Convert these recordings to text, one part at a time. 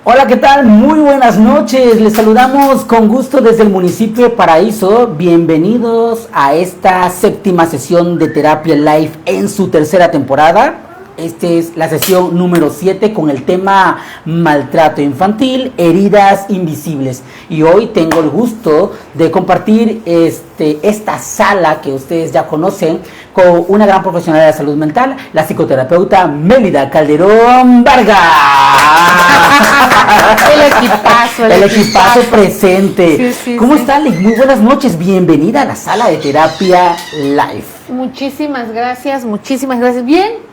Hola, ¿qué tal? Muy buenas noches. Les saludamos con gusto desde el municipio de Paraíso. Bienvenidos a esta séptima sesión de Terapia Live en su tercera temporada. Esta es la sesión número 7 con el tema maltrato infantil, heridas invisibles. Y hoy tengo el gusto de compartir esta sala que ustedes ya conocen con una gran profesional de la salud mental, la psicoterapeuta Mélida Calderón Vargas. El equipazo presente. Sí, ¿cómo está, Ale? Muy buenas noches. Bienvenida a la sala de Terapia Live. Muchísimas gracias. Bien.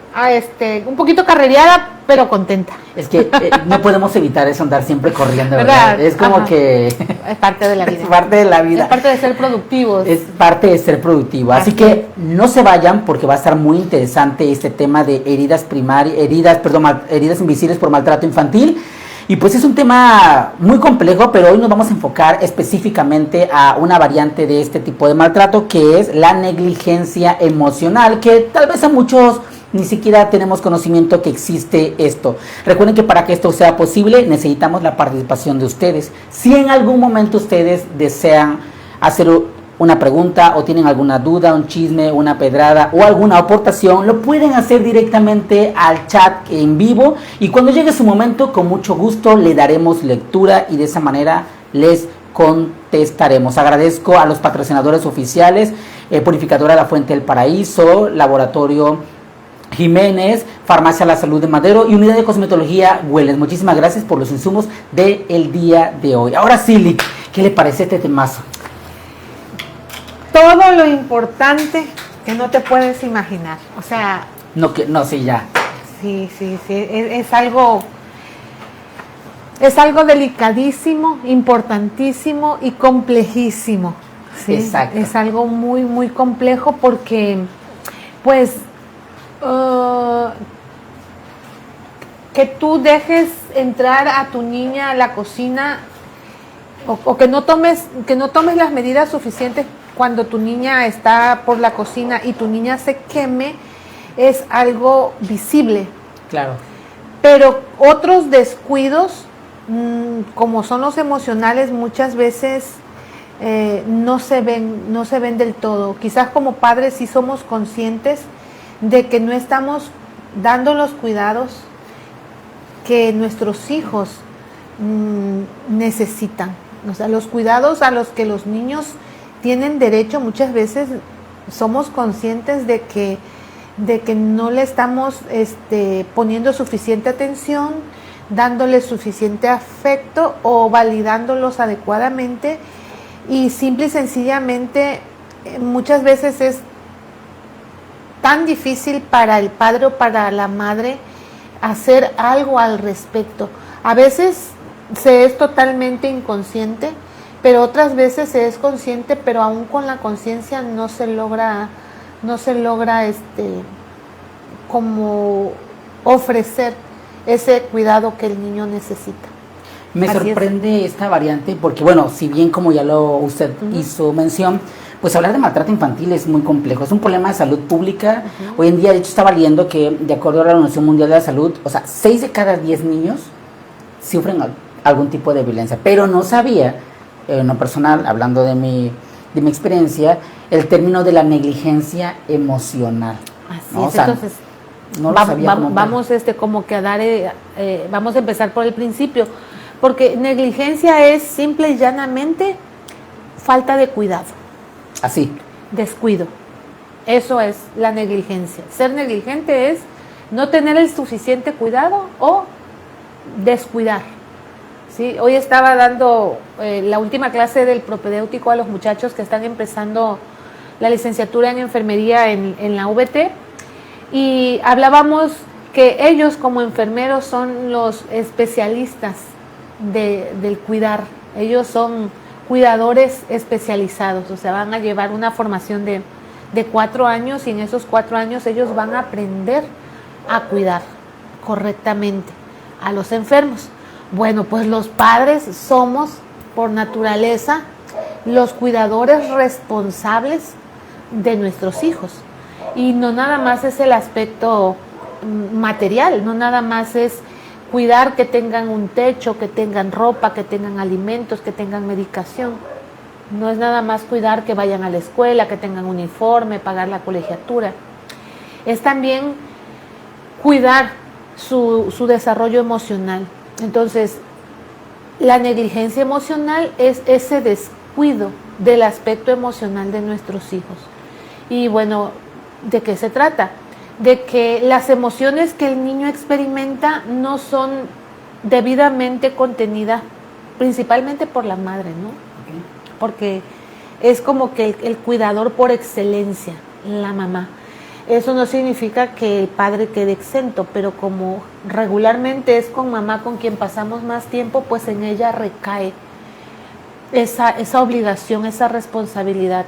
Un poquito carrereada, pero contenta. Es que no podemos evitar eso, andar siempre corriendo, ¿verdad? Es como que... Es parte de la vida. Es parte de la vida. Es parte de ser productivos. Es parte de ser productivo. Así que no se vayan porque va a estar muy interesante este tema de heridas invisibles por maltrato infantil. Y pues es un tema muy complejo, pero hoy nos vamos a enfocar específicamente a una variante de este tipo de maltrato, que es la negligencia emocional, que tal vez a muchos ni siquiera tenemos conocimiento que existe esto. Recuerden que para que esto sea posible necesitamos la participación de ustedes. Si en algún momento ustedes desean hacer una pregunta o tienen alguna duda, un chisme, una pedrada o alguna aportación, lo pueden hacer directamente al chat en vivo y cuando llegue su momento, con mucho gusto le daremos lectura y de esa manera les contestaremos. Agradezco a los patrocinadores oficiales, Purificadora La Fuente del Paraíso, Laboratorio Jiménez, Farmacia La Salud de Madero y Unidad de Cosmetología Hueles. Muchísimas gracias por los insumos del día de hoy. Ahora sí, Lick, ¿qué le parece este temazo? Todo lo importante que no te puedes imaginar. O sea... Sí, ya. Sí. Es algo delicadísimo, importantísimo y complejísimo. ¿Sí? Exacto. Es algo muy, muy complejo porque, pues... que tú dejes entrar a tu niña a la cocina o que no tomes las medidas suficientes cuando tu niña está por la cocina y tu niña se queme, es algo visible. Claro. Pero otros descuidos, como son los emocionales, muchas veces no se ven del todo. Quizás como padres sí somos conscientes de que no estamos dando los cuidados que nuestros hijos necesitan. O sea, los cuidados a los que los niños tienen derecho, muchas veces somos conscientes de que no le estamos poniendo suficiente atención, dándoles suficiente afecto o validándolos adecuadamente, y simple y sencillamente muchas veces es tan difícil para el padre o para la madre hacer algo al respecto. A veces se es totalmente inconsciente, pero otras veces se es consciente, pero aún con la conciencia no se logra como ofrecer ese cuidado que el niño necesita. Me sorprende esta variante porque, bueno, si bien como ya usted hizo mención, pues hablar de maltrato infantil es muy complejo, es un problema de salud pública. Hoy en día, de hecho, estaba leyendo que, de acuerdo a la Organización Mundial de la Salud, o sea, 6 de cada 10 niños sufren algún tipo de violencia, pero no sabía, en lo personal, hablando de mi experiencia, el término de la negligencia emocional. Así ¿no? es, o sea, entonces no lo sabía vamos como que a dar, vamos a empezar por el principio, porque negligencia es simple y llanamente falta de cuidado. Así. Descuido. Eso es la negligencia. Ser negligente es no tener el suficiente cuidado o descuidar. ¿Sí? Hoy estaba dando la última clase del propedéutico a los muchachos que están empezando la licenciatura en enfermería en la VT, y hablábamos que ellos como enfermeros son los especialistas del cuidar. Ellos son cuidadores especializados, o sea, van a llevar una formación de 4 años, y en esos 4 años ellos van a aprender a cuidar correctamente a los enfermos. Bueno, pues los padres somos por naturaleza los cuidadores responsables de nuestros hijos, y no nada más es el aspecto material, no nada más es cuidar que tengan un techo, que tengan ropa, que tengan alimentos, que tengan medicación. No es nada más cuidar que vayan a la escuela, que tengan uniforme, pagar la colegiatura. Es también cuidar su desarrollo emocional. Entonces, la negligencia emocional es ese descuido del aspecto emocional de nuestros hijos. Y bueno, ¿de qué se trata? De que las emociones que el niño experimenta no son debidamente contenidas, principalmente por la madre, ¿no? Porque es como que el cuidador por excelencia, la mamá. Eso no significa que el padre quede exento, pero como regularmente es con mamá con quien pasamos más tiempo, pues en ella recae esa obligación, esa responsabilidad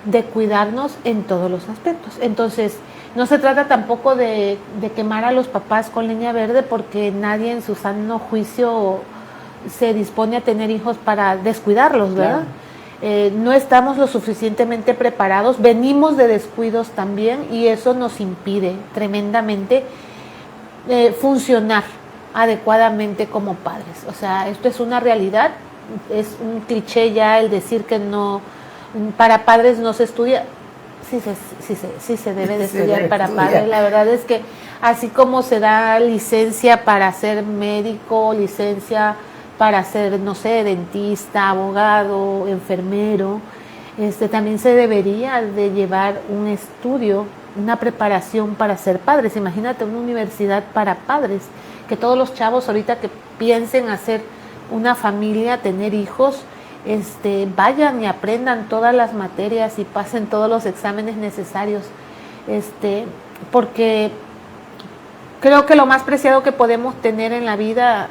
de cuidarnos en todos los aspectos. Entonces, no se trata tampoco de quemar a los papás con leña verde, porque nadie en su sano juicio se dispone a tener hijos para descuidarlos, ¿verdad? Claro. No estamos lo suficientemente preparados, venimos de descuidos también, y eso nos impide tremendamente funcionar adecuadamente como padres. O sea, esto es una realidad, es un cliché ya el decir que no, para padres no se estudia. Sí se debe de estudiar para padres. La verdad es que así como se da licencia para ser médico, licencia para ser, no sé, dentista, abogado, enfermero, también se debería de llevar un estudio, una preparación para ser padres. Imagínate una universidad para padres, que todos los chavos ahorita que piensen hacer una familia, tener hijos, vayan y aprendan todas las materias y pasen todos los exámenes necesarios, porque creo que lo más preciado que podemos tener en la vida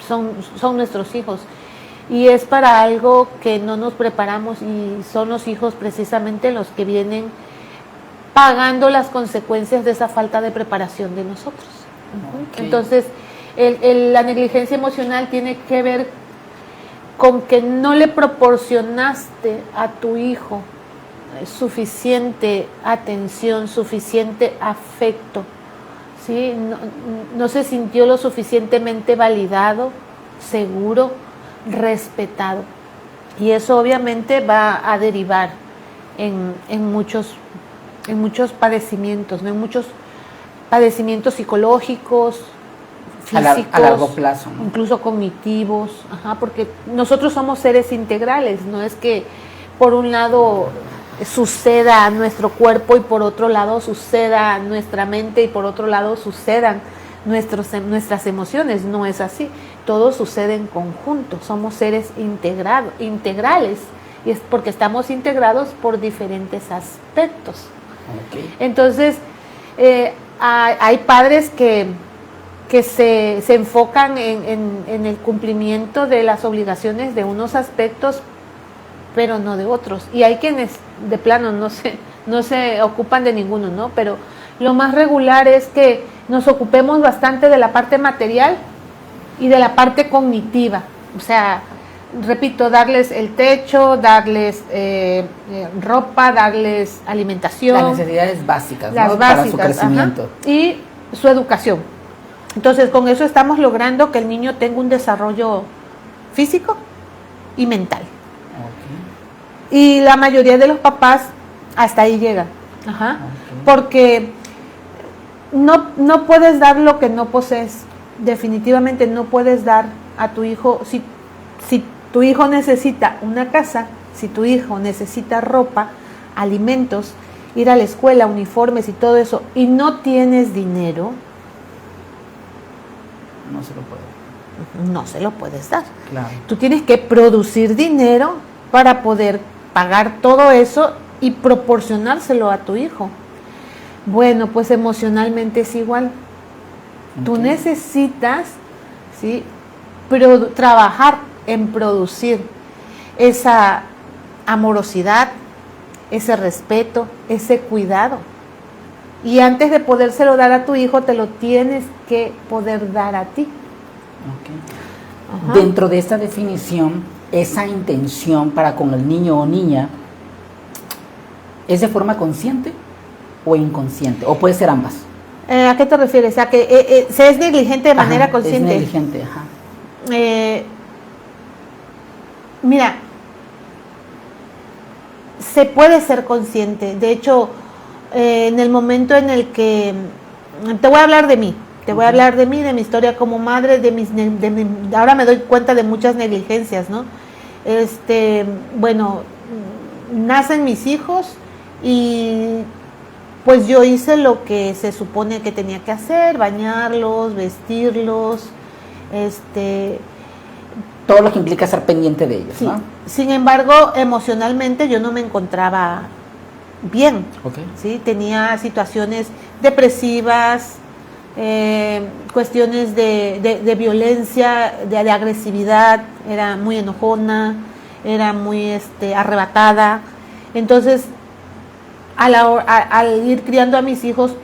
son nuestros hijos, y es para algo que no nos preparamos, y son los hijos precisamente los que vienen pagando las consecuencias de esa falta de preparación de nosotros. Okay. Entonces, la negligencia emocional tiene que ver con que no le proporcionaste a tu hijo suficiente atención, suficiente afecto, ¿sí? No se sintió lo suficientemente validado, seguro, respetado. Y eso obviamente va a derivar en muchos padecimientos, ¿no? En muchos padecimientos psicológicos, físicos, a largo plazo, ¿no? Incluso cognitivos, porque nosotros somos seres integrales, no es que por un lado suceda a nuestro cuerpo y por otro lado suceda a nuestra mente y por otro lado sucedan nuestras emociones, no es así, todo sucede en conjunto, somos seres integrales, y es porque estamos integrados por diferentes aspectos. Okay. Entonces, hay padres que se enfocan en el cumplimiento de las obligaciones de unos aspectos, pero no de otros. Y hay quienes de plano no se ocupan de ninguno, ¿no? Pero lo más regular es que nos ocupemos bastante de la parte material y de la parte cognitiva. O sea, repito, darles el techo, darles ropa, darles alimentación. Las necesidades básicas, las ¿no? básicas, para su crecimiento. Y su educación. Entonces, con eso estamos logrando que el niño tenga un desarrollo físico y mental. Okay. Y la mayoría de los papás hasta ahí llegan. Okay. Porque no puedes dar lo que no posees. Definitivamente no puedes dar a tu hijo, si tu hijo necesita una casa, si tu hijo necesita ropa, alimentos, ir a la escuela, uniformes y todo eso, y no tienes dinero, no se lo puedes dar. Claro. Tú tienes que producir dinero para poder pagar todo eso y proporcionárselo a tu hijo. Bueno, pues emocionalmente es igual. Okay. Tú necesitas, ¿sí?, trabajar en producir esa amorosidad, ese respeto, ese cuidado. Y antes de podérselo dar a tu hijo, te lo tienes que poder dar a ti. Okay. Dentro de esta definición, esa intención para con el niño o niña, ¿es de forma consciente o inconsciente? ¿O puede ser ambas? ¿A qué te refieres? ¿A que se es negligente de manera consciente? Es negligente, ajá. Mira, se puede ser consciente. De hecho, en el momento en el que... Te voy a hablar de mí. Te voy a hablar de mí, de mi historia como madre, ahora me doy cuenta de muchas negligencias, ¿no? Bueno, nacen mis hijos y pues yo hice lo que se supone que tenía que hacer, bañarlos, vestirlos, todo lo que implica estar pendiente de ellos, sí. ¿no? Sin embargo, emocionalmente yo no me encontraba bien, Okay. ¿sí? Tenía situaciones depresivas, cuestiones de violencia, de agresividad, era muy enojona, era muy arrebatada. Entonces, al ir criando a mis hijos,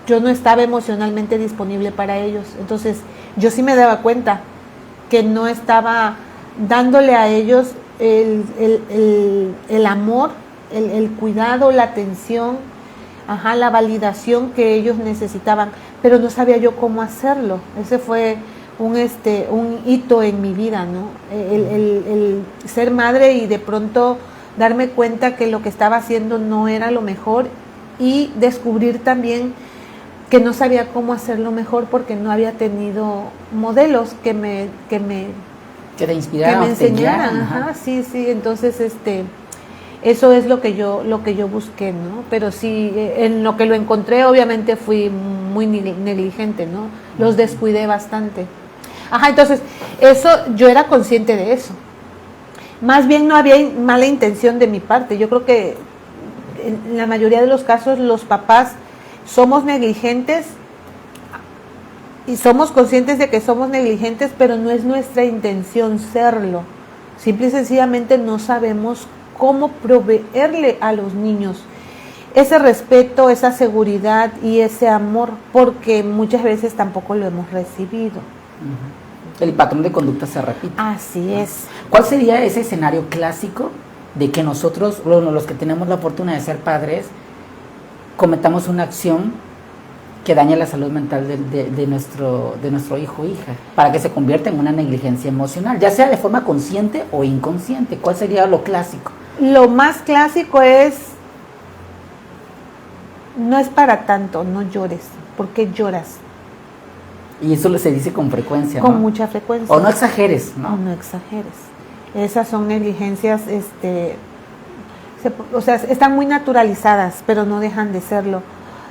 yo no estaba emocionalmente disponible para ellos. Entonces, yo sí me daba cuenta que no estaba dándole a ellos el amor, el cuidado, la atención, la validación que ellos necesitaban, pero no sabía yo cómo hacerlo. Ese fue un hito en mi vida, ¿no? El ser madre y de pronto darme cuenta que lo que estaba haciendo no era lo mejor y descubrir también que no sabía cómo hacerlo mejor porque no había tenido modelos que te inspiraran, que me enseñaran. Sí, entonces eso es lo que yo busqué, ¿no? Pero sí, en lo que lo encontré, obviamente fui muy negligente, ¿no? Los descuidé bastante. Entonces, eso, yo era consciente de eso. Más bien no había mala intención de mi parte. Yo creo que en la mayoría de los casos los papás somos negligentes y somos conscientes de que somos negligentes, pero no es nuestra intención serlo. Simple y sencillamente no sabemos cómo proveerle a los niños ese respeto, esa seguridad y ese amor, porque muchas veces tampoco lo hemos recibido. El patrón de conducta se repite. Así es. ¿Cuál sería ese escenario clásico de que nosotros, los que tenemos la fortuna de ser padres, cometamos una acción que daña la salud mental de nuestro hijo o hija, para que se convierta en una negligencia emocional, ya sea de forma consciente o inconsciente? ¿Cuál sería lo clásico? Lo más clásico es, no es para tanto, no llores. ¿Por qué lloras? Y eso se dice con frecuencia, Con ¿no? mucha frecuencia. O no exageres, ¿no? O no exageres. Esas son negligencias, están muy naturalizadas, pero no dejan de serlo.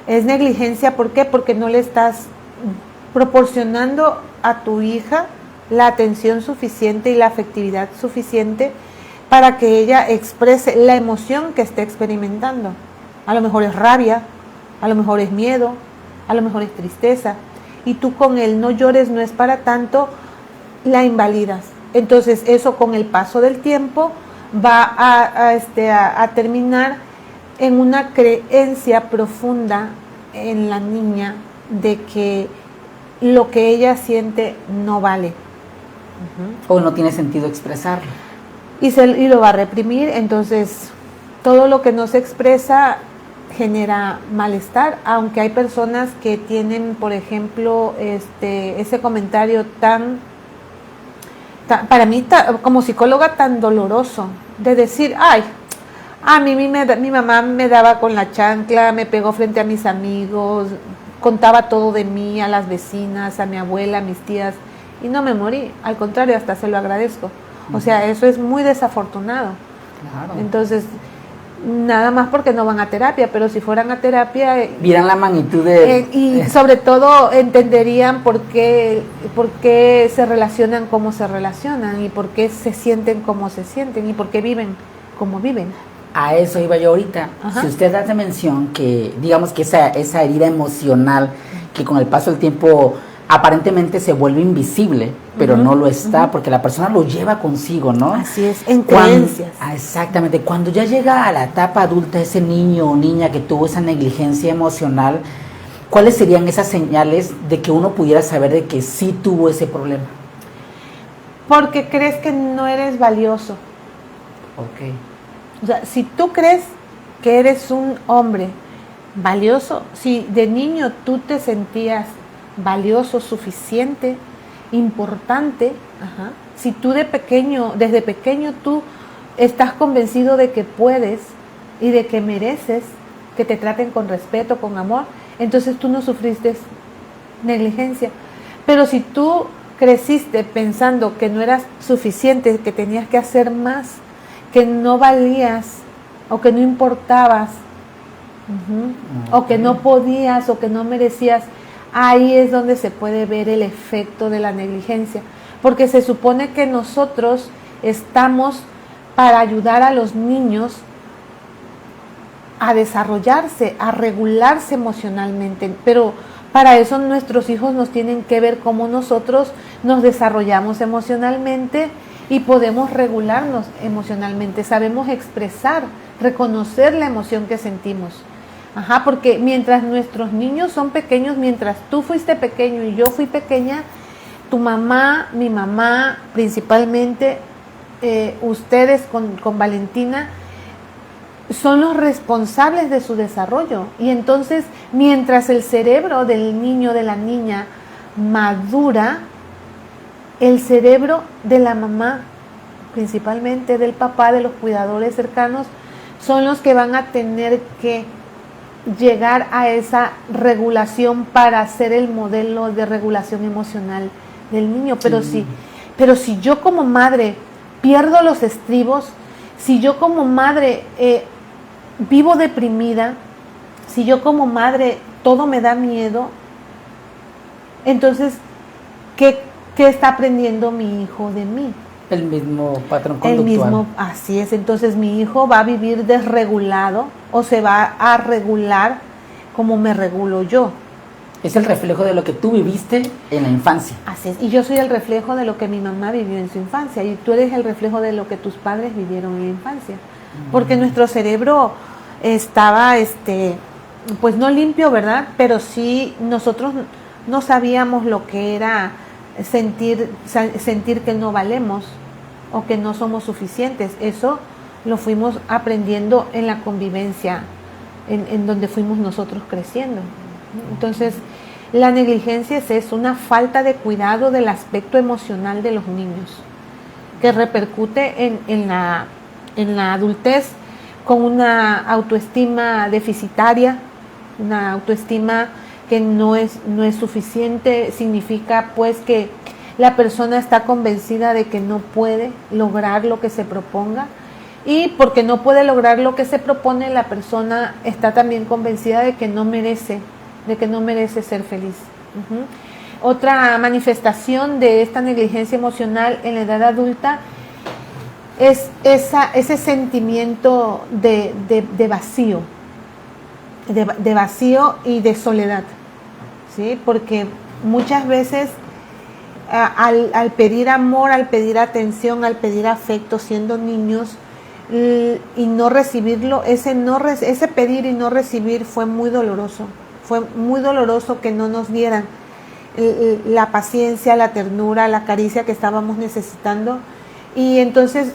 Es negligencia, ¿por qué? Porque no le estás proporcionando a tu hija la atención suficiente y la afectividad suficiente para que ella exprese la emoción que esté experimentando. A lo mejor es rabia, a lo mejor es miedo, a lo mejor es tristeza. Y tú con el no llores, no es para tanto, la invalidas. Entonces eso con el paso del tiempo va a terminar en una creencia profunda en la niña de que lo que ella siente no vale. O no tiene sentido expresarlo. Y lo va a reprimir. Entonces todo lo que no se expresa genera malestar, aunque hay personas que tienen, por ejemplo, ese comentario para mí como psicóloga tan doloroso, de decir, a mí mi mamá me daba con la chancla, me pegó frente a mis amigos, contaba todo de mí a las vecinas, a mi abuela, a mis tías, y no me morí, al contrario, hasta se lo agradezco. O sea, eso es muy desafortunado. Claro. Entonces, nada más porque no van a terapia, pero si fueran a terapia vieran la magnitud de... y sobre todo entenderían por qué se relacionan como se relacionan y por qué se sienten como se sienten y por qué viven como viven. A eso iba yo ahorita. Si usted hace mención que, digamos que esa herida emocional que con el paso del tiempo aparentemente se vuelve invisible, pero no lo está, porque la persona lo lleva consigo, ¿no? Así es, en creencias. Exactamente. Cuando ya llega a la etapa adulta ese niño o niña que tuvo esa negligencia emocional, ¿cuáles serían esas señales de que uno pudiera saber de que sí tuvo ese problema? Porque crees que no eres valioso. Ok. O sea, si tú crees que eres un hombre valioso. Si de niño tú te sentías valioso, suficiente, importante, si tú desde pequeño tú estás convencido de que puedes y de que mereces que te traten con respeto, con amor, entonces tú no sufriste negligencia. Pero si tú creciste pensando que no eras suficiente, que tenías que hacer más, que no valías o que no importabas, o que no podías o que no merecías, ahí es donde se puede ver el efecto de la negligencia, porque se supone que nosotros estamos para ayudar a los niños a desarrollarse, a regularse emocionalmente, pero para eso nuestros hijos nos tienen que ver cómo nosotros nos desarrollamos emocionalmente y podemos regularnos emocionalmente, sabemos expresar, reconocer la emoción que sentimos. Porque mientras nuestros niños son pequeños, mientras tú fuiste pequeño y yo fui pequeña, tu mamá, mi mamá, principalmente ustedes con Valentina, son los responsables de su desarrollo. Y entonces, mientras el cerebro del niño, de la niña, madura, el cerebro de la mamá, principalmente del papá, de los cuidadores cercanos, son los que van a tener que llegar a esa regulación para ser el modelo de regulación emocional del niño. Pero si yo como madre pierdo los estribos, si yo como madre vivo deprimida, si yo como madre todo me da miedo, entonces, ¿qué está aprendiendo mi hijo de mí? El mismo patrón conductual. Así es. Entonces mi hijo va a vivir desregulado o se va a regular como me regulo yo. Es el reflejo de lo que tú viviste en la infancia. Así es. Y yo soy el reflejo de lo que mi mamá vivió en su infancia. Y tú eres el reflejo de lo que tus padres vivieron en la infancia. Porque nuestro cerebro estaba, pues no limpio, ¿verdad? Pero sí nosotros no sabíamos lo que era sentir que no valemos o que no somos suficientes. Eso lo fuimos aprendiendo en la convivencia en donde fuimos nosotros creciendo. Entonces, la negligencia es una falta de cuidado del aspecto emocional de los niños, que repercute en la adultez con una autoestima deficitaria, una autoestima que no es suficiente. Significa pues que la persona está convencida de que no puede lograr lo que se proponga, y porque no puede lograr lo que se propone, la persona está también convencida de que no merece ser feliz. Otra manifestación de esta negligencia emocional en la edad adulta es ese sentimiento de vacío, de vacío y de soledad, ¿sí? Porque muchas veces al pedir amor, al pedir atención, al pedir afecto siendo niños y no recibirlo, ese pedir y no recibir fue muy doloroso que no nos dieran la paciencia, la ternura, la caricia que estábamos necesitando. Y entonces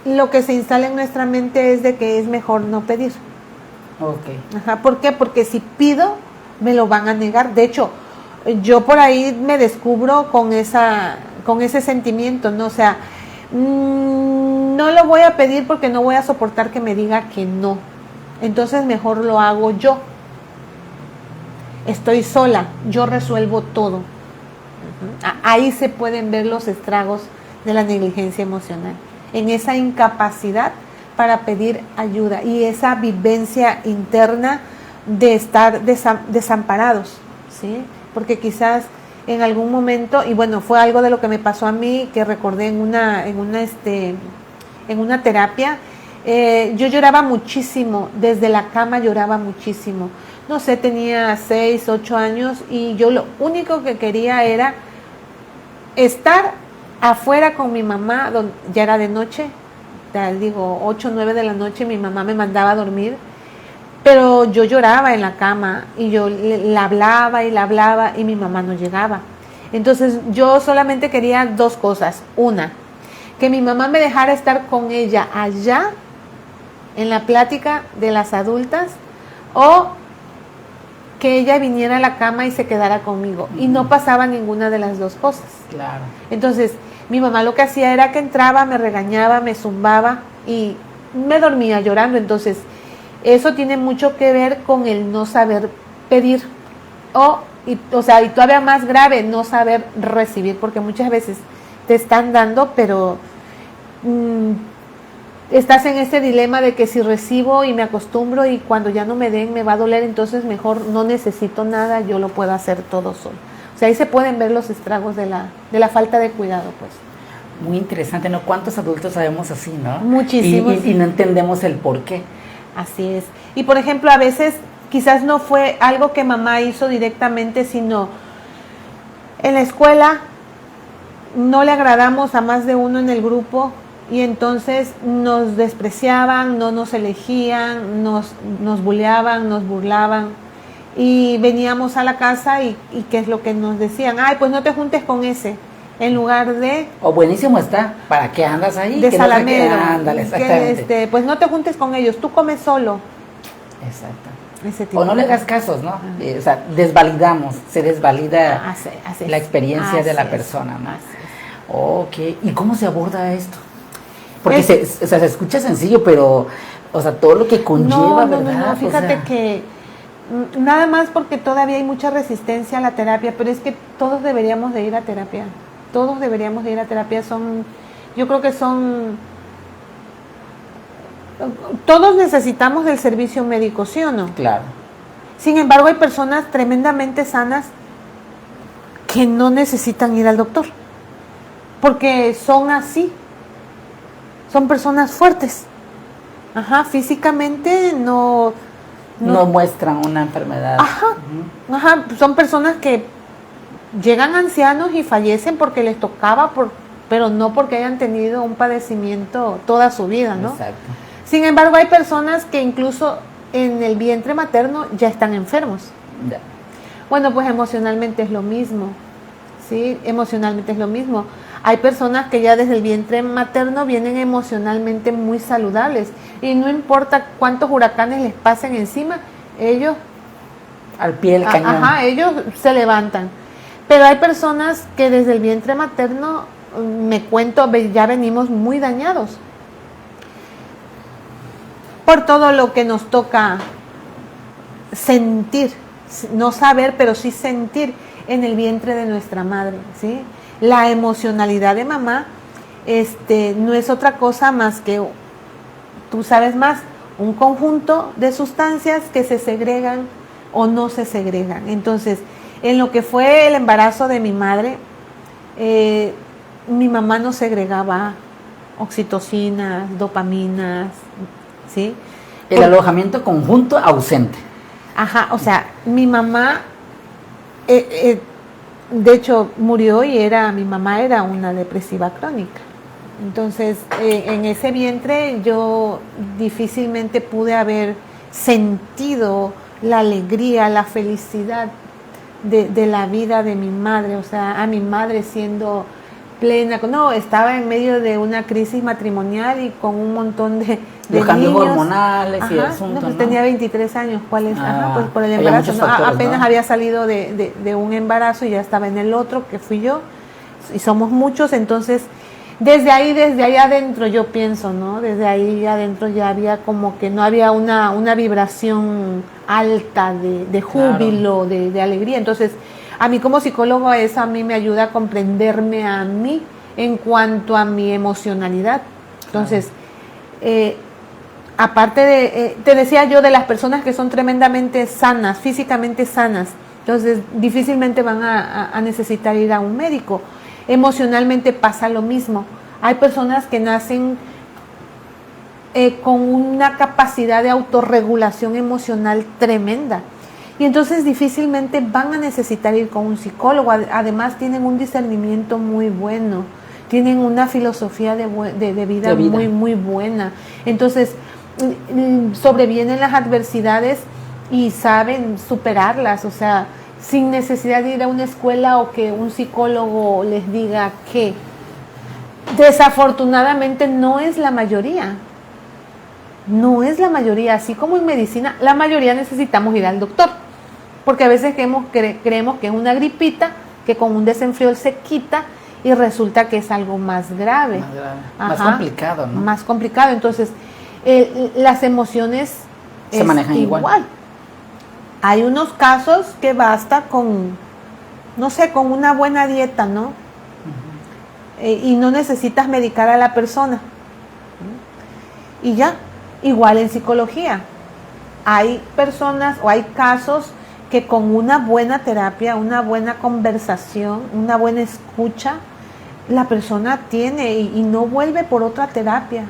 lo que se instala en nuestra mente es de que es mejor no pedir. Okay. ¿Por qué? Porque si pido, me lo van a negar. De hecho, yo por ahí me descubro con ese sentimiento, ¿no? O sea, no lo voy a pedir porque no voy a soportar que me diga que no. Entonces mejor lo hago yo. Estoy sola, yo resuelvo todo. Ahí se pueden ver los estragos de la negligencia emocional, en esa incapacidad para pedir ayuda y esa vivencia interna de estar desamparados, ¿sí? Porque quizás en algún momento, y bueno, fue algo de lo que me pasó a mí, que recordé en una terapia. Yo lloraba muchísimo, desde la cama lloraba muchísimo. No sé, tenía 6, 8 años y yo lo único que quería era estar afuera con mi mamá, ya era de noche, 8, 9 de la noche, mi mamá me mandaba a dormir, pero yo lloraba en la cama y yo la hablaba y mi mamá no llegaba. Entonces yo solamente quería dos cosas. Una, que mi mamá me dejara estar con ella allá en la plática de las adultas, o que ella viniera a la cama y se quedara conmigo. Y no pasaba ninguna de las dos cosas. Claro. Entonces, mi mamá lo que hacía era que entraba, me regañaba, me zumbaba y me dormía llorando. Entonces, eso tiene mucho que ver con el no saber pedir. Y todavía más grave, no saber recibir, porque muchas veces te están dando, pero estás en ese dilema de que si recibo y me acostumbro y cuando ya no me den me va a doler, entonces mejor no necesito nada, yo lo puedo hacer todo solo. O sea, ahí se pueden ver los estragos de la falta de cuidado, pues. Muy interesante, ¿no? ¿Cuántos adultos sabemos así, no? Muchísimos. Y no entendemos el por qué. Así es. Y por ejemplo, a veces quizás no fue algo que mamá hizo directamente, sino en la escuela no le agradamos a más de uno en el grupo y entonces nos despreciaban, no nos elegían, nos bulleaban, nos burlaban y veníamos a la casa y ¿qué es lo que nos decían? Ay, pues no te juntes con ese, en lugar de... O buenísimo está, ¿para qué andas ahí? De salamero. Ándale, exactamente. Pues no te juntes con ellos, tú comes solo. Exacto. Ese tipo o no le hagas casos, ¿no? O sea, se desvalida la experiencia de la persona, ¿no? Ok, ¿y cómo se aborda esto? Porque se escucha sencillo, pero, o sea, todo lo que conlleva, ¿verdad? No, fíjate que nada más porque todavía hay mucha resistencia a la terapia, pero es que todos deberíamos de ir a terapia. Todos deberíamos de ir a terapia. Yo creo que todos necesitamos del servicio médico, ¿sí o no? Claro. Sin embargo, hay personas tremendamente sanas que no necesitan ir al doctor, porque son así, son personas fuertes. Físicamente no muestran una enfermedad. Son personas que llegan ancianos y fallecen porque les tocaba, pero no porque hayan tenido un padecimiento toda su vida, ¿no? Exacto. Sin embargo, hay personas que incluso en el vientre materno ya están enfermos. Ya. Bueno, pues emocionalmente es lo mismo, ¿sí? Emocionalmente es lo mismo. Hay personas que ya desde el vientre materno vienen emocionalmente muy saludables y no importa cuántos huracanes les pasen encima, ellos... Al pie del cañón. Ellos se levantan. Pero hay personas que desde el vientre materno, ya venimos muy dañados por todo lo que nos toca sentir, no saber, pero sí sentir en el vientre de nuestra madre, ¿sí? La emocionalidad de mamá no es otra cosa más que, tú sabes más, un conjunto de sustancias que se segregan o no se segregan. Entonces, en lo que fue el embarazo de mi madre, mi mamá no segregaba oxitocinas, dopaminas, ¿sí? El alojamiento conjunto ausente. O sea, mi mamá, de hecho, murió y mi mamá era una depresiva crónica. Entonces, en ese vientre yo difícilmente pude haber sentido la alegría, la felicidad de la vida de mi madre, o sea, a mi madre siendo plena, estaba en medio de una crisis matrimonial y con un montón de los cambios niños hormonales y el asunto, pues tenía 23 años, pues por el embarazo, apenas había salido de un embarazo y ya estaba en el otro, que fui yo, y somos muchos, entonces desde ahí adentro yo pienso, ¿no? Desde ahí adentro ya había como que no había una vibración alta de júbilo, claro, de alegría. Entonces, a mí como psicólogo eso a mí me ayuda a comprenderme a mí en cuanto a mi emocionalidad. Entonces, aparte te decía yo de las personas que son tremendamente sanas, físicamente sanas, entonces difícilmente van a necesitar ir a un médico. Emocionalmente pasa lo mismo. Hay personas que nacen con una capacidad de autorregulación emocional tremenda y entonces difícilmente van a necesitar ir con un psicólogo. Además tienen un discernimiento muy bueno, tienen una filosofía de vida muy, muy buena. Entonces sobrevienen las adversidades y saben superarlas, o sea, sin necesidad de ir a una escuela o que un psicólogo les diga que desafortunadamente no es la mayoría. No es la mayoría, así como en medicina, la mayoría necesitamos ir al doctor. porque a veces creemos que es una gripita, que con un desenfriol se quita y resulta que es algo más grave. Más complicado, ¿no? Más complicado. Entonces, las emociones se manejan igual. Hay unos casos que basta con, no sé, con una buena dieta, ¿no? Y no necesitas medicar a la persona. Y ya, igual en psicología. Hay personas o hay casos que con una buena terapia, una buena conversación, una buena escucha, la persona tiene y no vuelve por otra terapia.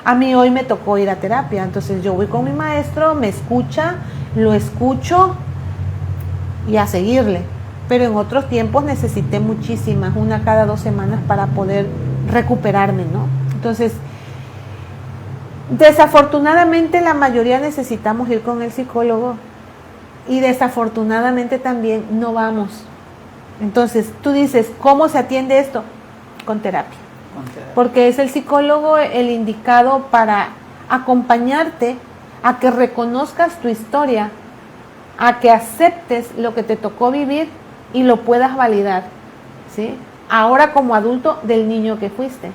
A mí hoy me tocó ir a terapia, entonces yo voy con mi maestro, me escucha, lo escucho y a seguirle. Pero en otros tiempos necesité muchísimas, una cada 2 semanas para poder recuperarme, ¿no? Entonces, desafortunadamente la mayoría necesitamos ir con el psicólogo y desafortunadamente también no vamos. Entonces, tú dices, ¿cómo se atiende esto? Con terapia. Porque es el psicólogo el indicado para acompañarte a que reconozcas tu historia, a que aceptes lo que te tocó vivir y lo puedas validar, ¿sí? Ahora como adulto del niño que fuiste.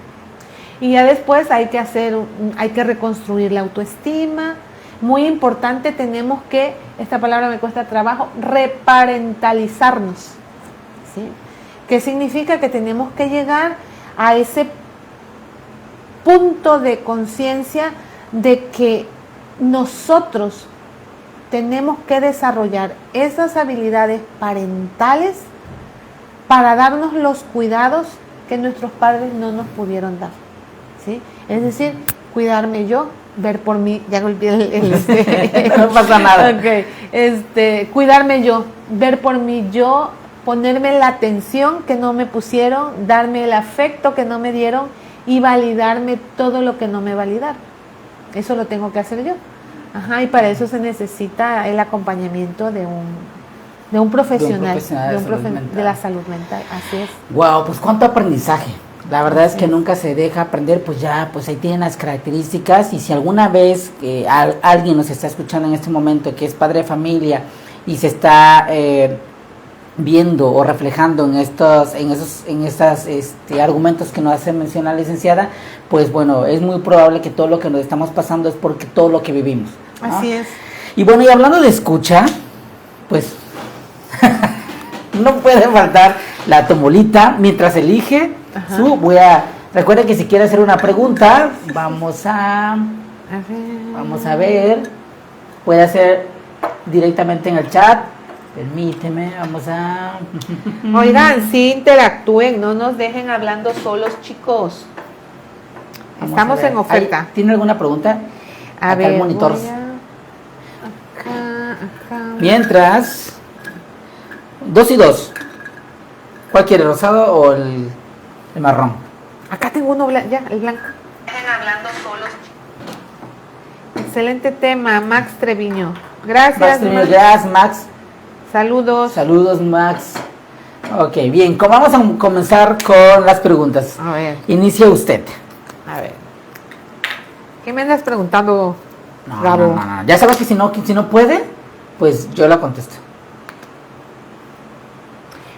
Y ya después hay que reconstruir la autoestima. Muy importante, tenemos que, esta palabra me cuesta trabajo, reparentalizarnos, ¿sí? ¿Qué significa? Que tenemos que llegar a ese punto de conciencia de que nosotros tenemos que desarrollar esas habilidades parentales para darnos los cuidados que nuestros padres no nos pudieron dar, ¿sí? Es decir, cuidarme yo, ver por mí, ya no olvidé no pasa nada. Okay. Cuidarme yo, ver por mí yo, ponerme la atención que no me pusieron, darme el afecto que no me dieron y validarme todo lo que no me validaron. Eso lo tengo que hacer yo. Y para eso se necesita el acompañamiento de un profesional, de la salud mental. Así es. Wow, pues cuánto aprendizaje. La verdad es que nunca se deja aprender, pues ya, pues ahí tienen las características. Y si alguna vez alguien nos está escuchando en este momento que es padre de familia y se está viendo o reflejando en estos argumentos que nos hace mencionar la licenciada, pues bueno, es muy probable que todo lo que nos estamos pasando es porque todo lo que vivimos, ¿no? Así es. Y bueno, y hablando de escucha, pues no puede faltar la tomolita mientras elige su recuerden que si quiere hacer una pregunta, vamos a ver, puede hacer directamente en el chat. Permíteme, vamos a... Oigan, sí interactúen, no nos dejen hablando solos, chicos. Estamos en oferta. ¿Tiene alguna pregunta? A ver, el monitor. Acá. Mientras, 2 y 2. ¿Cuál quiere, rosado o el marrón? Acá tengo uno ya, el blanco. Dejen hablando solos. Excelente tema, Max Treviño. Gracias, Max. Gracias, Max. Saludos. Saludos, Max. Ok, bien, vamos a comenzar con las preguntas. A ver. Inicia usted. A ver. ¿Qué me andas preguntando, Gabo? No. Ya sabes que si no puede, pues yo la contesto.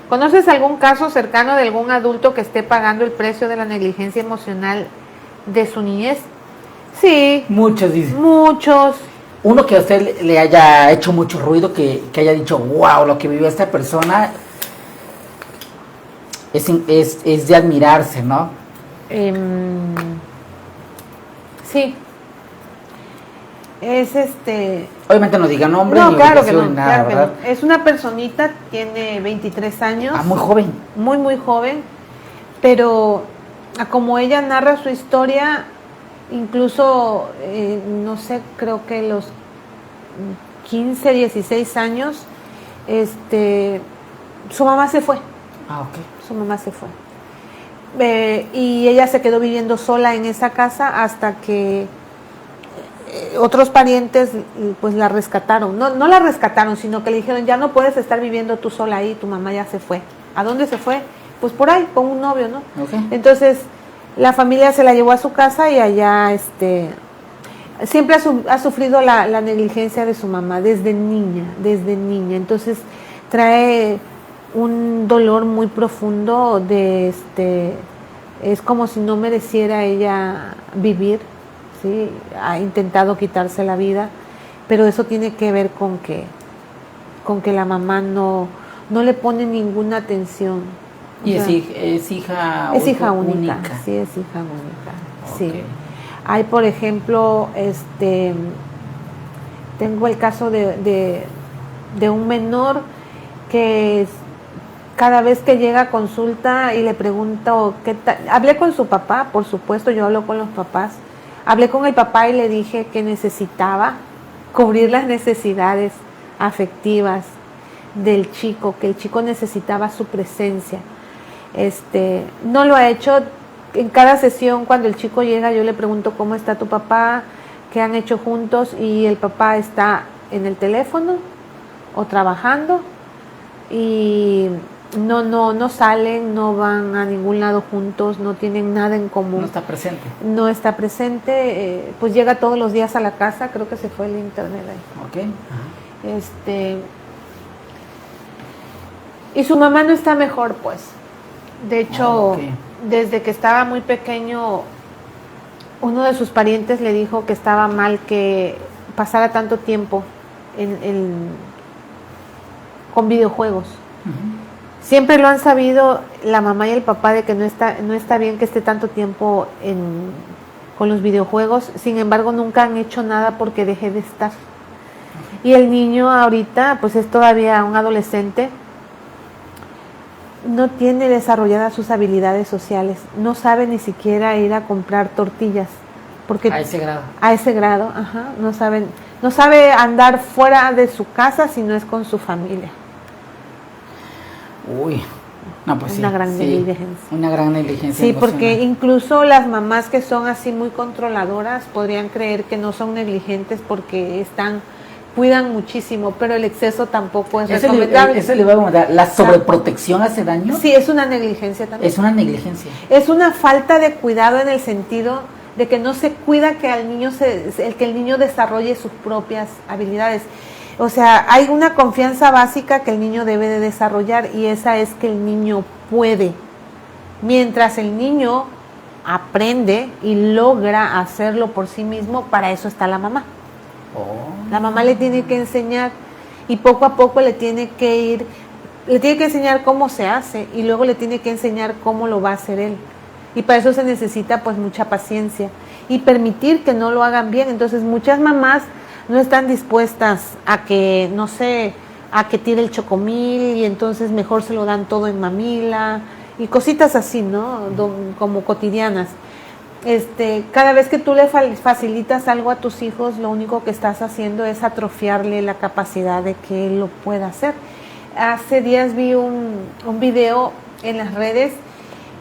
¿Conoces algún caso cercano de algún adulto que esté pagando el precio de la negligencia emocional de su niñez? Sí. Muchos dicen. Muchos. Uno que a usted le haya hecho mucho ruido, que haya dicho, wow, lo que vivió esta persona es de admirarse, ¿no? Sí. Es Obviamente no diga nombre, no, ni claro que ubicación, no, nada, claro que ¿verdad? no. Es una personita, tiene 23 años. Muy joven. Muy, muy joven. Pero como ella narra su historia, incluso, no sé, creo que los 15, 16 años, su mamá se fue. Ok. Su mamá se fue. Y ella se quedó viviendo sola en esa casa hasta que otros parientes pues la rescataron. No la rescataron, sino que le dijeron, ya no puedes estar viviendo tú sola ahí, tu mamá ya se fue. ¿A dónde se fue? Pues por ahí, con un novio, ¿no? Okay. Entonces la familia se la llevó a su casa y allá siempre ha sufrido la negligencia de su mamá desde niña. Entonces trae un dolor muy profundo es como si no mereciera ella vivir, ¿sí? Ha intentado quitarse la vida, pero eso tiene que ver con que la mamá no le pone ninguna atención. Y es hija única. Sí, es hija única. Okay. Sí. Hay, por ejemplo, tengo el caso de un menor que cada vez que llega a consulta y le pregunto qué tal, hablé con su papá, por supuesto, yo hablo con los papás, hablé con el papá y le dije que necesitaba cubrir las necesidades afectivas del chico, que el chico necesitaba su presencia. No lo ha hecho. En cada sesión, cuando el chico llega, yo le pregunto cómo está tu papá, qué han hecho juntos, y el papá está en el teléfono o trabajando y no salen, no van a ningún lado juntos, no tienen nada en común. No está presente, pues llega todos los días a la casa, creo que se fue el internet ahí. Okay. Uh-huh. Y su mamá no está mejor, pues. De hecho, desde que estaba muy pequeño, uno de sus parientes le dijo que estaba mal que pasara tanto tiempo con videojuegos. Uh-huh. Siempre lo han sabido la mamá y el papá de que no está bien que esté tanto tiempo con los videojuegos. Sin embargo, nunca han hecho nada porque deje de estar. Y el niño ahorita, pues es todavía un adolescente, no tiene desarrolladas sus habilidades sociales, no sabe ni siquiera ir a comprar tortillas, porque a ese grado, ajá, no sabe andar fuera de su casa si no es con su familia. Uy, no, pues una gran negligencia. Una gran negligencia. Sí, emocional. Porque incluso las mamás que son así muy controladoras podrían creer que no son negligentes porque cuidan muchísimo, pero el exceso tampoco es recomendable. Eso le va a comentar. ¿La sobreprotección hace daño? Sí, es una negligencia también. Es una negligencia. Es una falta de cuidado en el sentido de que no se cuida que el niño desarrolle sus propias habilidades. O sea, hay una confianza básica que el niño debe de desarrollar y esa es que el niño puede. Mientras el niño aprende y logra hacerlo por sí mismo, para eso está la mamá. La mamá le tiene que enseñar y poco a poco le tiene que enseñar cómo se hace y luego le tiene que enseñar cómo lo va a hacer él. Y para eso se necesita pues mucha paciencia y permitir que no lo hagan bien. Entonces muchas mamás no están dispuestas a que, no sé, a que tire el chocomil y entonces mejor se lo dan todo en mamila y cositas así, ¿no? Como cotidianas. Cada vez que tú le facilitas algo a tus hijos, lo único que estás haciendo es atrofiarle la capacidad de que él lo pueda hacer. Hace días vi un video en las redes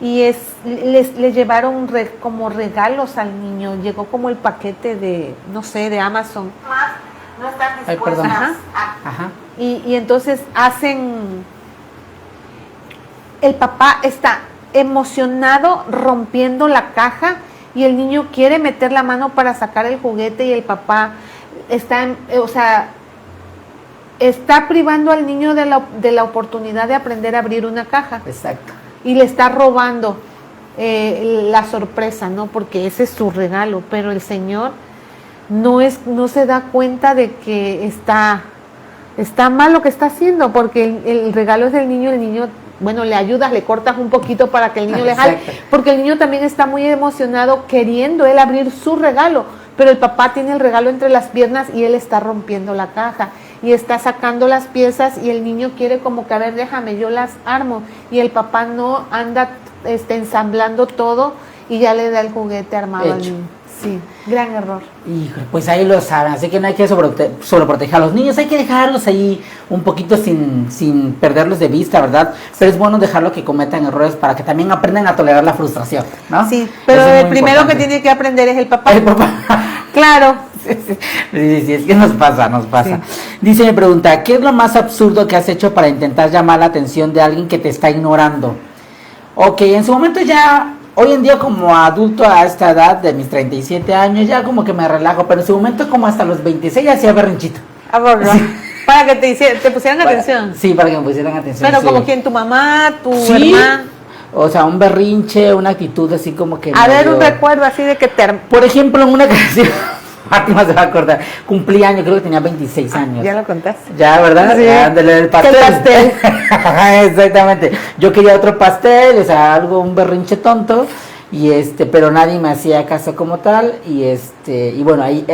y le llevaron como regalos al niño. Llegó como el paquete de Amazon. No están dispuestas. Ajá. Y entonces el papá está emocionado rompiendo la caja y el niño quiere meter la mano para sacar el juguete y el papá está privando al niño de la oportunidad de aprender a abrir una caja. Exacto. Y le está robando la sorpresa, ¿no? Porque ese es su regalo, pero el señor no se da cuenta de que está mal lo que está haciendo, porque el regalo es del niño, el niño, bueno, le ayudas, le cortas un poquito para que el niño le jale, porque el niño también está muy emocionado queriendo él abrir su regalo, pero el papá tiene el regalo entre las piernas y él está rompiendo la caja y está sacando las piezas y el niño quiere como que, a ver, déjame, yo las armo, y el papá no anda ensamblando todo y ya le da el juguete armado al niño. Sí, gran error. Híjole, pues ahí lo saben, así que no hay que sobreproteger a los niños, hay que dejarlos ahí un poquito sin perderlos de vista, ¿verdad? Pero es bueno dejarlo que cometan errores para que también aprendan a tolerar la frustración, ¿no? Sí, pero el primero importante que tiene que aprender es el papá. El papá. Claro. Sí, es que nos pasa. Sí. Dice, me pregunta, ¿qué es lo más absurdo que has hecho para intentar llamar la atención de alguien que te está ignorando? Ok, en su momento ya hoy en día como adulto a esta edad de mis 37 años ya como que me relajo, pero en su momento como hasta los 26 hacía berrinchito. Sí. Para que te pusieran atención. Sí, para que me pusieran atención. Pero sí. como quien, tu mamá, tu Sí. hermana. O sea, un berrinche, una actitud así como que... A ver, medio- un recuerdo así de que Por ejemplo, en una canción, Fátima se va a acordar, cumplí años, creo que tenía 26 años. Ya lo contaste. Ya, ¿verdad? Sí. Ándale, el pastel. Que el Exactamente. Yo quería otro pastel, o sea, algo, un berrinche tonto, y pero nadie me hacía caso como tal, y bueno, ahí,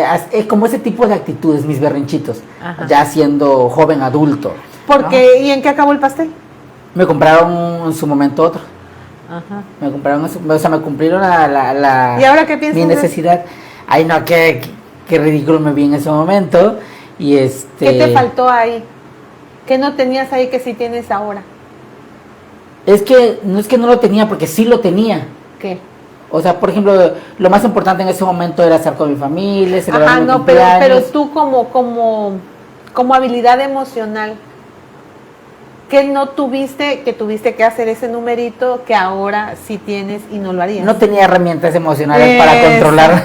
como ese tipo de actitudes, mis berrinchitos, Ajá. ya siendo joven adulto. Porque, ¿y en qué acabó el pastel? Me compraron en su momento otro. Ajá. Me compraron, o sea, me cumplieron la ¿Y ahora qué piensas mi hacer? necesidad. Ay, no, qué ridículo me vi en ese momento. Y ¿Qué te faltó ahí? ¿Qué no tenías ahí que sí tienes ahora? Es que no lo tenía, porque sí lo tenía. ¿Qué? O sea, por ejemplo, lo más importante en ese momento era estar con mi familia, celebrar Ajá, mi no, pero cumpleaños. tú como habilidad emocional, ¿qué no tuviste, que tuviste que hacer ese numerito que ahora sí tienes y no lo harías? No tenía herramientas emocionales para Eso. controlar.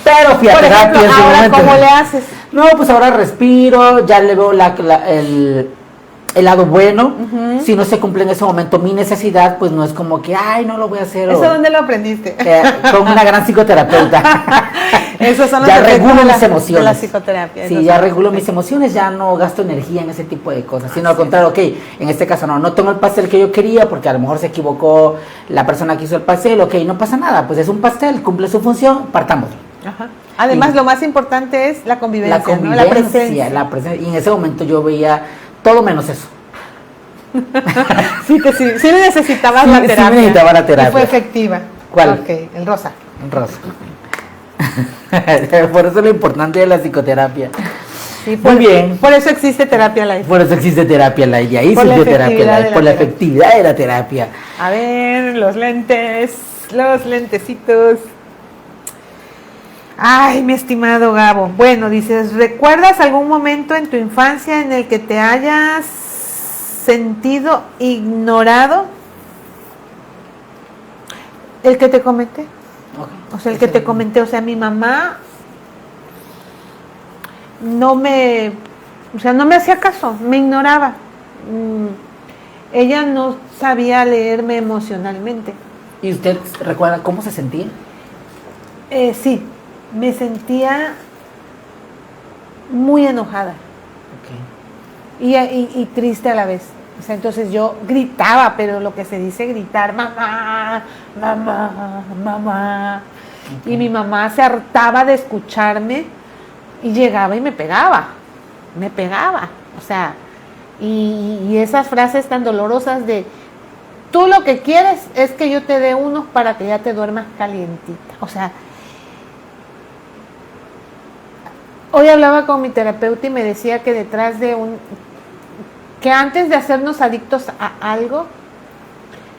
Pero fui a Por terapia ejemplo, en ese ahora, momento. ¿cómo le haces? No, pues ahora respiro, ya le veo el lado bueno. Ujú. Si no se cumple en ese momento mi necesidad, pues no es como que, ay, no lo voy a hacer. ¿Eso dónde lo aprendiste? Con una gran psicoterapeuta. Esos son los Ya efectos regulo de mis emociones. de la psicoterapia. Sí, Esos ya son los regulo mis efectos. emociones, ya no gasto energía en ese tipo de cosas, sino al contrario, ok, en este caso no tomo el pastel que yo quería porque a lo mejor se equivocó la persona que hizo el pastel, ok, no pasa nada, pues es un pastel, cumple su función, partamos. Ajá. Además, Y- lo más importante es la convivencia, La convivencia, ¿no? La presencia. y en ese momento yo veía todo menos eso. Sí, sí necesitabas Sí, la sí terapia. necesitaba la Y terapia. fue efectiva. ¿Cuál? Ok, el rosa. Rosa. Por eso lo importante de la psicoterapia. Sí, Muy bien. Por eso existe terapia life. Por eso existe terapia light, y ahí Por la sirvió terapia efectividad light, de la por la terapia. efectividad de la terapia. A ver, los lentecitos. Ay, mi estimado Gabo. Bueno, dices, ¿recuerdas algún momento en tu infancia en el que te hayas sentido ignorado? El que te comenté. Ok. O sea, el que te comenté, o sea, mi mamá no me hacía caso, me ignoraba. Ella no sabía leerme emocionalmente. ¿Y usted recuerda cómo se sentía? Sí, me sentía muy enojada Ok. y triste a la vez. O sea, entonces yo gritaba, pero lo que se dice gritar, mamá, mamá, mamá. Ok. Y mi mamá se hartaba de escucharme y llegaba y me pegaba. O sea, y esas frases tan dolorosas de, tú lo que quieres es que yo te dé unos para que ya te duermas calientita. O sea, hoy hablaba con mi terapeuta y me decía que detrás de que antes de hacernos adictos a algo,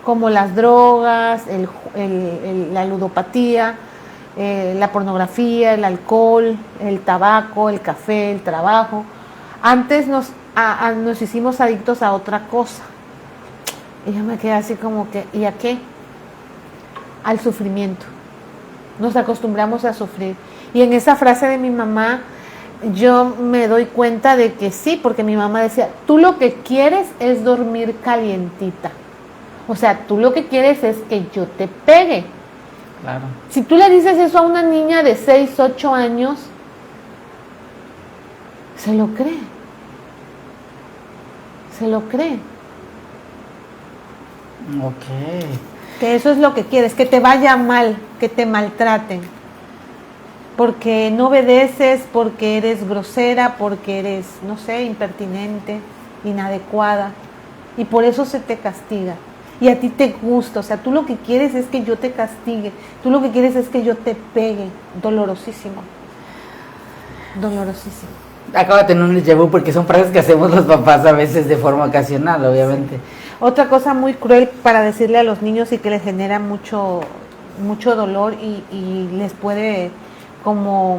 como las drogas, la ludopatía, la pornografía, el alcohol, el tabaco, el café, el trabajo, antes nos hicimos adictos a otra cosa. Y yo me quedé así como que, ¿y a qué? Al sufrimiento. Nos acostumbramos a sufrir. Y en esa frase de mi mamá, yo me doy cuenta de que sí, porque mi mamá decía, tú lo que quieres es dormir calientita. O sea, tú lo que quieres es que yo te pegue. Claro. Si tú le dices eso a una niña de 6, 8 años, se lo cree. Se lo cree. Ok. Que eso es lo que quieres, que te vaya mal, que te maltraten. Porque no obedeces, porque eres grosera, porque eres, no sé, impertinente, inadecuada. Y por eso se te castiga. Y a ti te gusta, o sea, tú lo que quieres es que yo te castigue. Tú lo que quieres es que yo te pegue. Dolorosísimo. Dolorosísimo. Acabo de tener un déjà vu porque son frases que hacemos los papás a veces de forma ocasional, obviamente. Otra cosa muy cruel para decirle a los niños y que les genera mucho dolor y les puede como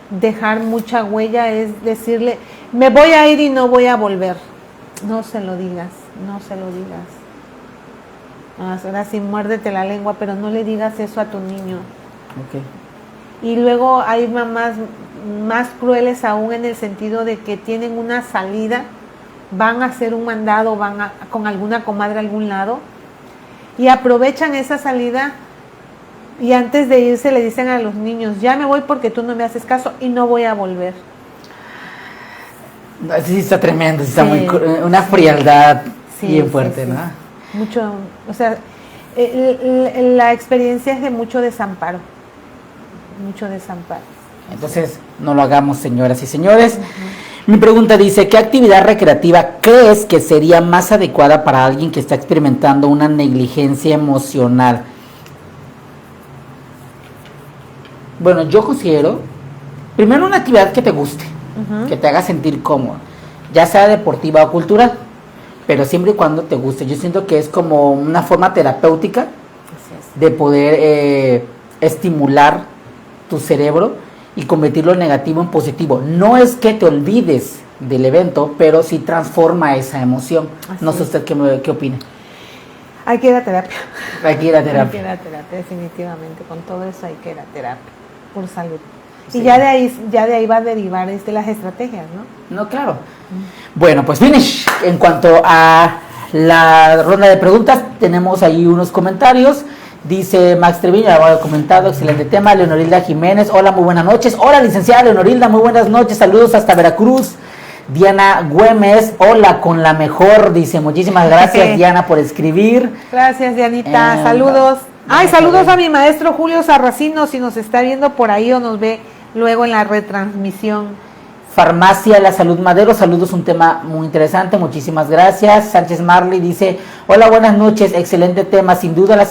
dejar mucha huella es decirle, me voy a ir y no voy a volver. No se lo digas, no se lo digas. Ahora sí, muérdete la lengua, pero no le digas eso a tu niño. Ok. Y luego hay mamás más crueles aún en el sentido de que tienen una salida, van a hacer un mandado, con alguna comadre a algún lado y aprovechan esa salida y antes de irse le dicen a los niños, ya me voy porque tú no me haces caso y no voy a volver. Sí, está tremendo, sí está Sí. una frialdad Sí, bien fuerte, sí, sí. ¿no? Mucho, o sea, la experiencia es de mucho desamparo. Mucho desamparo. Entonces, no lo hagamos, señoras y señores. Mi pregunta dice, ¿qué actividad recreativa crees que sería más adecuada para alguien que está experimentando una negligencia emocional? Bueno, yo considero, primero, una actividad que te guste, que te haga sentir cómodo, ya sea deportiva o cultural, pero siempre y cuando te guste. Yo siento que es como una forma terapéutica de poder estimular tu cerebro y convertirlo negativo en positivo. No es que te olvides del evento, pero sí transforma esa emoción. Así No sé es. usted qué opina. Hay que ir a terapia. Hay que ir a Hay que terapia. ir a terapia, definitivamente. Con todo eso hay que ir a terapia, por salud. Sí. Y ya de ahí va a derivar las estrategias, ¿no? No, claro. Bueno, pues finish. En cuanto a la ronda de preguntas, tenemos ahí unos comentarios. Dice Max Treviño, ya había comentado, excelente tema. Leonorilda Jiménez, hola, muy buenas noches. Hola, licenciada Leonorilda, muy buenas noches. Saludos hasta Veracruz. Diana Güemes, hola, con la mejor. Dice, muchísimas gracias, Diana, por escribir. Gracias, Dianita. Eh, Saludos. Ay, vamos a saludos ver. a mi maestro Julio Sarracino, si nos está viendo por ahí o nos ve luego en la retransmisión. Farmacia La Salud Madero, saludos, un tema muy interesante, muchísimas gracias. Sánchez Marley dice, hola, buenas noches, excelente tema, sin duda la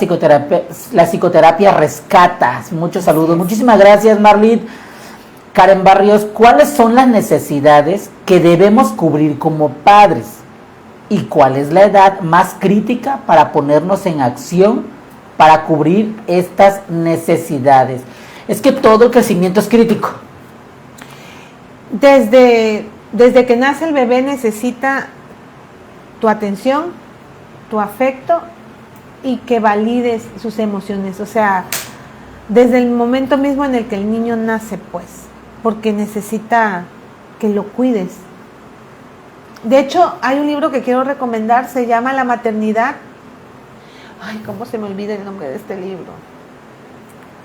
psicoterapia rescata. Muchos saludos, muchísimas gracias, Marley. Karen Barrios, ¿cuáles son las necesidades que debemos cubrir como padres? ¿Y cuál es la edad más crítica para ponernos en acción para cubrir estas necesidades? Es que todo el crecimiento es crítico. Desde que nace el bebé necesita tu atención, tu afecto y que valides sus emociones. O sea, desde el momento mismo en el que el niño nace, pues, porque necesita que lo cuides. De hecho, hay un libro que quiero recomendar, se llama La maternidad. Ay, ¿cómo se me olvida el nombre de este libro?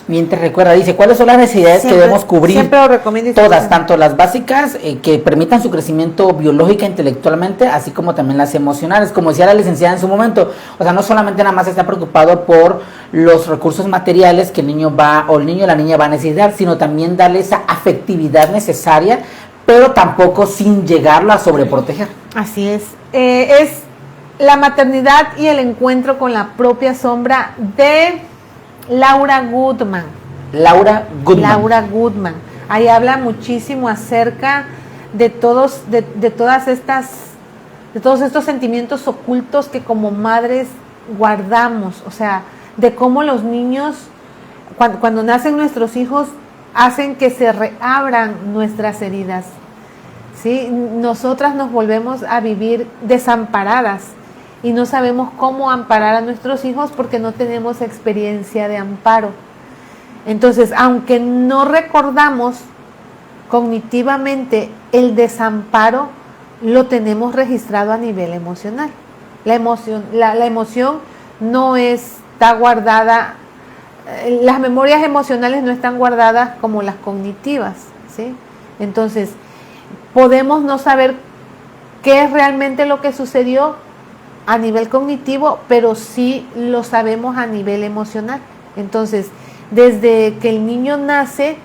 Mientras recuerda, dice, ¿cuáles son las necesidades que debemos cubrir? Siempre lo recomiendo. Todas, tanto las básicas, que permitan su crecimiento biológico e intelectualmente, así como también las emocionales. Como decía la licenciada en su momento, o sea, no solamente nada más está preocupado por los recursos materiales que el niño o la niña va a necesitar, sino también darle esa afectividad necesaria, pero tampoco sin llegarlo a sobreproteger. Así es. Es la maternidad y el encuentro con la propia sombra de Laura Goodman. Laura Goodman. Ahí habla muchísimo acerca de todos estos sentimientos ocultos que como madres guardamos, o sea, de cómo los niños, cuando nacen nuestros hijos, hacen que se reabran nuestras heridas, ¿sí? Nosotras nos volvemos a vivir desamparadas y no sabemos cómo amparar a nuestros hijos porque no tenemos experiencia de amparo. Entonces, aunque no recordamos cognitivamente el desamparo, lo tenemos registrado a nivel emocional. La emoción no está guardada, las memorias emocionales no están guardadas como las cognitivas, ¿sí? Entonces, podemos no saber qué es realmente lo que sucedió a nivel cognitivo, pero sí lo sabemos a nivel emocional. Entonces, desde que el niño nace,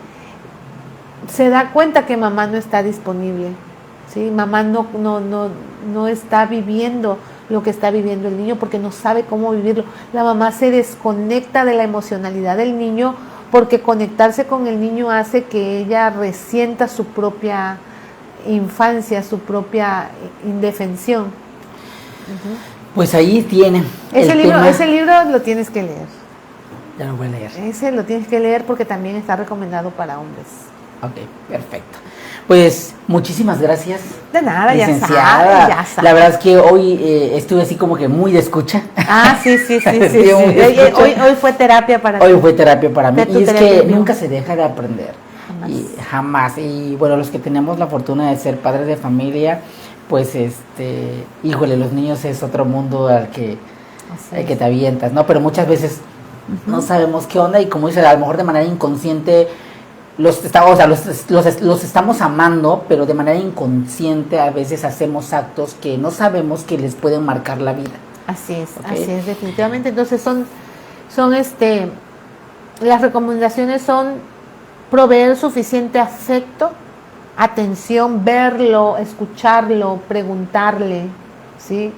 se da cuenta que mamá no está disponible, ¿sí? Mamá no está viviendo lo que está viviendo el niño porque no sabe cómo vivirlo. La mamá se desconecta de la emocionalidad del niño porque conectarse con el niño hace que ella resienta su propia infancia, su propia indefensión. Pues ahí tiene. Ese libro lo tienes que leer. Ya lo voy a leer. Ese lo tienes que leer porque también está recomendado para hombres. Ok, perfecto. Pues muchísimas gracias. De nada, licenciada. Ya sabes. La verdad es que hoy estuve así como que muy de escucha. Sí. Hoy fue terapia para Hoy ti. fue terapia para mí. Y es que mío. nunca se deja de aprender. Jamás. Y bueno, los que tenemos la fortuna de ser padres de familia, pues híjole, los niños es otro mundo al que te avientas, ¿no? Pero muchas veces no sabemos qué onda y como dice, a lo mejor de manera inconsciente los estamos amando, pero de manera inconsciente a veces hacemos actos que no sabemos que les pueden marcar la vida. Así es, definitivamente. Entonces las recomendaciones son proveer suficiente afecto, atención, verlo, escucharlo, preguntarle, ¿sí?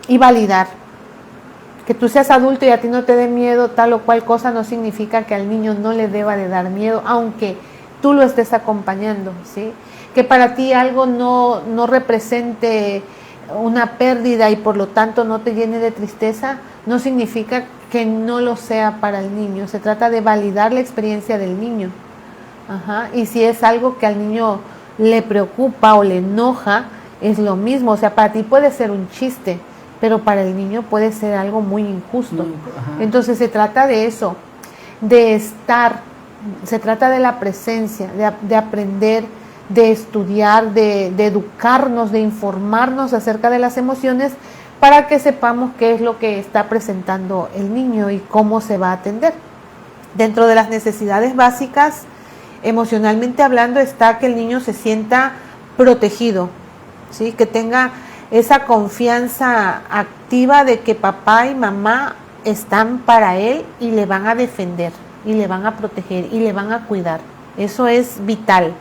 Y validar. Que tú seas adulto y a ti no te dé miedo tal o cual cosa no significa que al niño no le deba de dar miedo, aunque tú lo estés acompañando, ¿sí? Que para ti algo no represente una pérdida y por lo tanto no te llene de tristeza, no significa que no lo sea para el niño. Se trata de validar la experiencia del niño. Y si es algo que al niño le preocupa o le enoja, es lo mismo. O sea, para ti puede ser un chiste, pero para el niño puede ser algo muy injusto. Entonces se trata de eso, de estar, se trata de la presencia, de aprender, de estudiar, de educarnos, de informarnos acerca de las emociones para que sepamos qué es lo que está presentando el niño y cómo se va a atender. Dentro de las necesidades básicas, emocionalmente hablando, está que el niño se sienta protegido, ¿sí? Que tenga esa confianza activa de que papá y mamá están para él y le van a defender, y le van a proteger, y le van a cuidar. Eso es vital.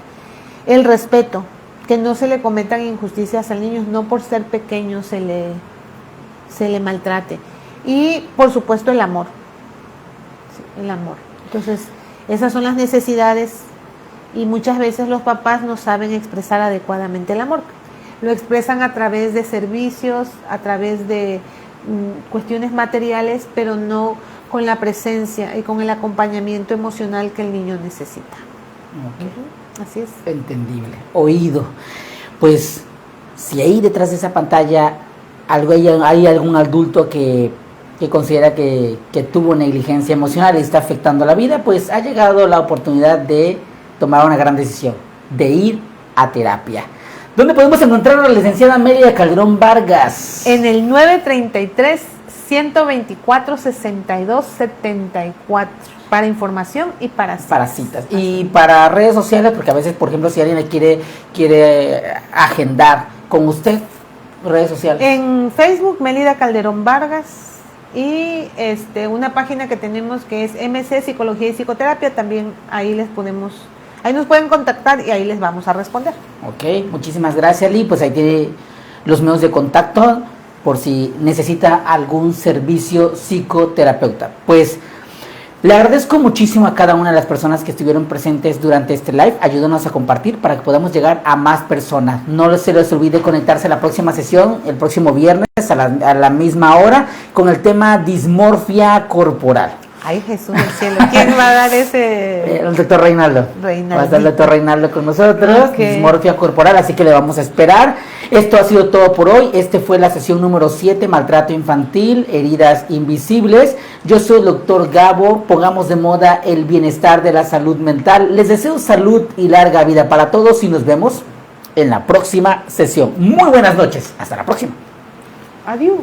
El respeto, que no se le cometan injusticias al niño, no por ser pequeño se le maltrate. Y por supuesto el amor. Sí, el amor. Entonces, esas son las necesidades y muchas veces los papás no saben expresar adecuadamente el amor. Lo expresan a través de servicios, a través de cuestiones materiales, pero no con la presencia y con el acompañamiento emocional que el niño necesita. Así es. Entendible. Oído. Pues, si ahí detrás de esa pantalla hay algún adulto que considera que tuvo negligencia emocional y está afectando la vida, pues ha llegado la oportunidad de tomar una gran decisión, de ir a terapia. ¿Dónde podemos encontrar a la licenciada Mélida Calderón Vargas? En el 933-124-6274 para información y para citas. Para citas. Y para redes sociales, porque a veces, por ejemplo, si alguien quiere agendar con usted, redes sociales. En Facebook, Mélida Calderón Vargas, y una página que tenemos que es MC Psicología y Psicoterapia, también ahí nos pueden contactar y ahí les vamos a responder. Ok, muchísimas gracias, Lee. Pues ahí tiene los medios de contacto por si necesita algún servicio psicoterapeuta. Pues le agradezco muchísimo a cada una de las personas que estuvieron presentes durante este live. Ayúdanos a compartir para que podamos llegar a más personas. No se les olvide conectarse a la próxima sesión, el próximo viernes a la misma hora, con el tema dismorfia corporal. Ay, Jesús del cielo, ¿quién va a dar ese? El doctor Reinaldo. Va a estar el doctor Reinaldo con nosotros, dismorfia corporal, así que le vamos a esperar. Esto ha sido todo por hoy. Fue la sesión número 7, maltrato infantil, heridas invisibles. Yo soy el doctor Gabo. Pongamos de moda el bienestar de la salud mental. Les deseo salud y larga vida para todos y nos vemos en la próxima sesión. Muy buenas noches. Hasta la próxima. Adiós.